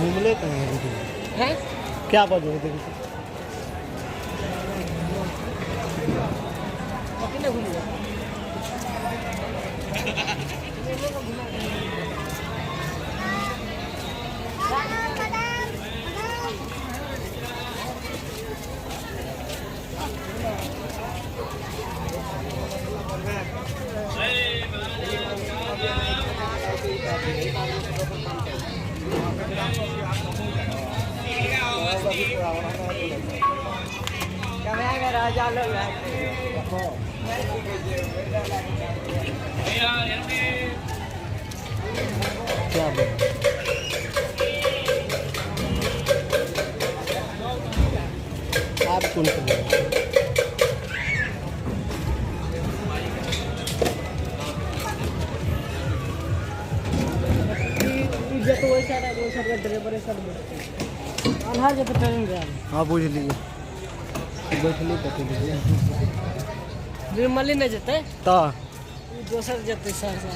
घूमले कहाँ हैं क्या बाजू है देखिए कितने घूमिए राजा लोग क्या बात आप कौन से तो वैसा ड्राइवर है सब अनहार जब ट्रेनिंग गया हाँ पूछ लीजिए बैठली कथी लीजिए निर्मली नहीं जते तो दोसर जते सहरसा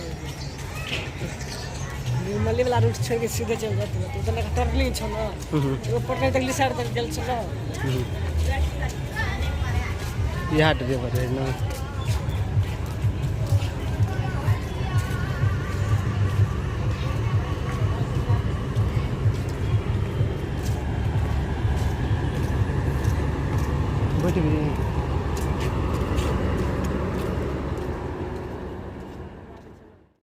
निर्मली वाला रूट छोड़ के सीधे चल जाते तो उतना टर्निंग छ ना वो पटना तक साइड तक चल चला ये हट दे पर ना बैठ गए